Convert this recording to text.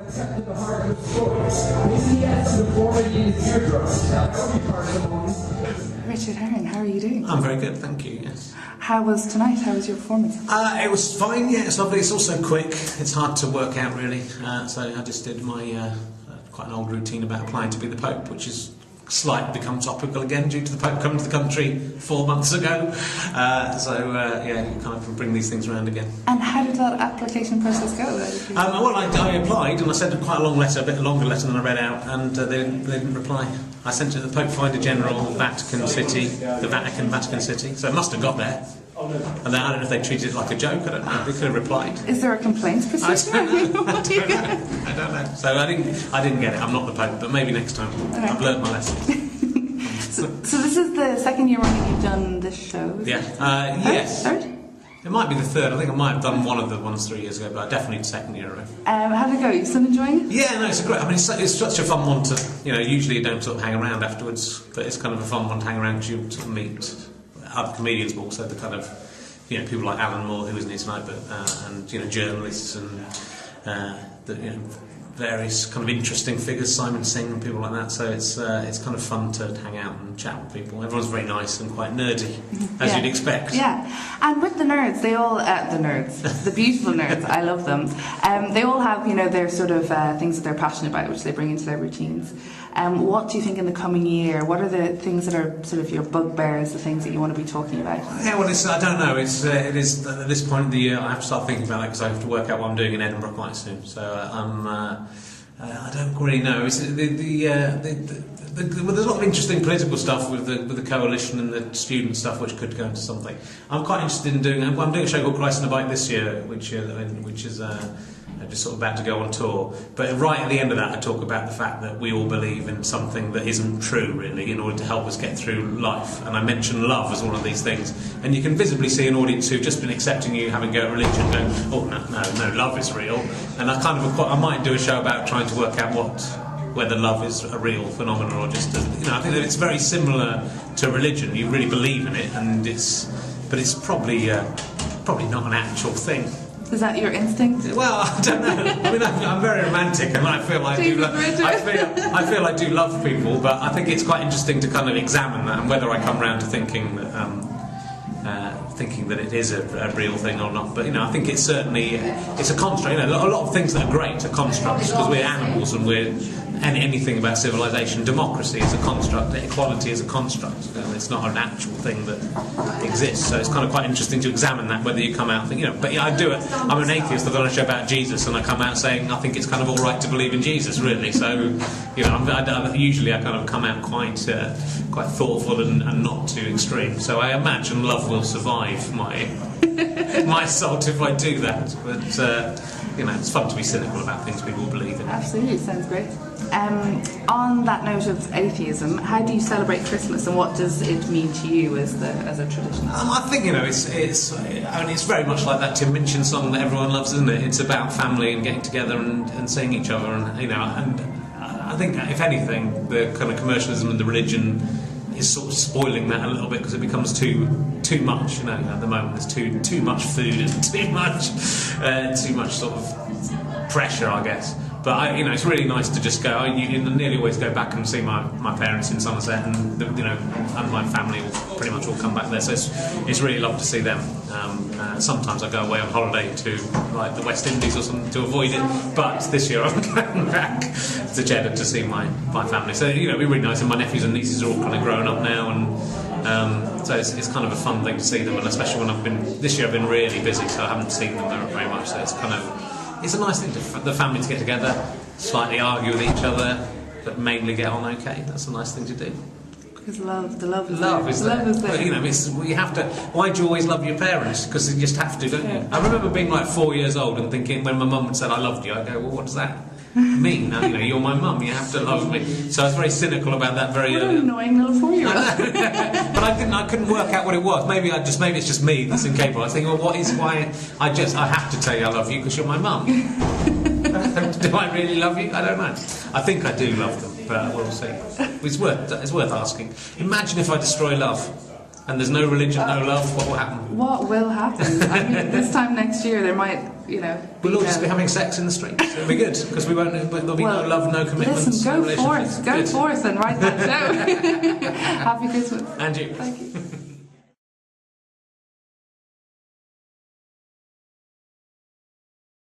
Accepted the heart of stories. Maybe yes, the deformity in his eardrums. That would be part of the moment. Richard Herring, how are you doing? I'm very good, thank you, yes. How was tonight? How was your performance? It was fine, yeah, it's lovely. It's also quick. It's hard to work out, really. So I just did my quite an old routine about applying to be the Pope, which is slightly become topical again due to the Pope coming to the country 4 months ago. Yeah, you kind of bring these things around again. And how did that application process go? Well, I applied and I sent quite a long letter, a bit longer letter than I read out, and they didn't reply. I sent it to the Pope Finder General, Vatican City, Vatican City, so it must have got there. And then, I don't know if they treated it like a joke, I don't know, they could have replied. Is there a complaints procedure? I don't know. So I didn't get it, I'm not the Pope, but maybe next time. Okay. I've learnt my lesson. So this is the second year running you've done this show? Yeah. Yes. Third? It might be the third. I think I might have done one of the ones 3 years ago, but definitely the second year ago. How did it go? You still enjoying it? Yeah, no, it's great. I mean, it's such a fun one to, usually you don't sort of hang around afterwards, but it's kind of a fun one to hang around because you sort of meet other comedians, but also the kind of, people like Alan Moore, who isn't here tonight, but and journalists and various kind of interesting figures, Simon Singh and people like that. So it's kind of fun to hang out and chat with people. Everyone's very nice and quite nerdy, as you'd expect. Yeah, and with the nerds, they all the beautiful nerds, I love them. They all have their sort of things that they're passionate about, which they bring into their routines. What do you think in the coming year? What are the things that are sort of your bugbears, the things that you want to be talking about? Yeah, well, I don't know. It is at this point of the year I have to start thinking about it because I have to work out what I'm doing in Edinburgh quite soon. So I don't really know. There's a lot of interesting political stuff with the coalition and the student stuff, which could go into something. I'm quite interested in doing. I'm doing a show called Christ on a Bike this year, which is. Just sort of about to go on tour, but right at the end of that I talk about the fact that we all believe in something that isn't true really in order to help us get through life, and I mention love as one of these things, and you can visibly see an audience who've just been accepting you having go at religion going, oh no, love is real, and I might do a show about trying to work out whether love is a real phenomenon or just I think that it's very similar to religion. You really believe in it, but it's probably not an actual thing. Is that your instinct? Well, I don't know. I mean, I'm very romantic, and I feel I do. I feel I do love people, but I think it's quite interesting to kind of examine that and whether I come round to thinking that it is a real thing or not. But I think it's certainly it's a construct. A lot of things that are great are constructs because we're animals and we're anything about civilization. Democracy is a construct. Equality is a construct. It's not an actual thing that exists. So it's kind of quite interesting to examine that. Whether you come out, but I do it. I'm an atheist. I've done a show about Jesus, and I come out saying I think it's kind of all right to believe in Jesus, really. So usually I kind of come out quite thoughtful and not too extreme. So I imagine love will survive my assault if I do that. But it's fun to be cynical about things people believe in. Absolutely, sounds great. On that note of atheism, how do you celebrate Christmas, and what does it mean to you as a tradition? I think it's very much like that Tim Minchin song that everyone loves, isn't it? It's about family and getting together and seeing each other, and I think if anything, the kind of commercialism and the religion is sort of spoiling that a little bit because it becomes too much. At the moment there's too much food and too much sort of pressure, I guess. But it's really nice to just go. You nearly always go back and see my parents in Somerset, and and my family will pretty much all come back there. So it's really lovely to see them. Sometimes I go away on holiday to like the West Indies or something to avoid it. But this year I'm going back to Jeddah to see my family. So it'll be really nice. And my nephews and nieces are all kind of grown up now, and so it's kind of a fun thing to see them. And especially when this year I've been really busy, so I haven't seen them very much. So it's a nice thing for the family to get together, slightly argue with each other, but mainly get on okay. That's a nice thing to do. Because the love is there. But, you have to. Why do you always love your parents? Because you just have to, don't you? I remember being like 4 years old and thinking when my mum had said I loved you, I go, well, what does that mean? You're my mum. You have to love me. So I was very cynical about that very early. What an annoying little 4-year-old. But I couldn't work out what it was. Maybe it's just me that's incapable. I was thinking, well, why I have to tell you I love you because you're my mum. Do I really love you? I don't know. I think I do love them, but we'll see. It's worth asking. Imagine if I destroy love and there's no religion, no love. What will happen? What will happen? I mean, this time next year there might you know. We'll all just be having sex in the streets. It'll be good because we won't. But there'll be no love, no commitments. Listen, no go relationships. forth and write that down. Happy Christmas. And you. Thank you.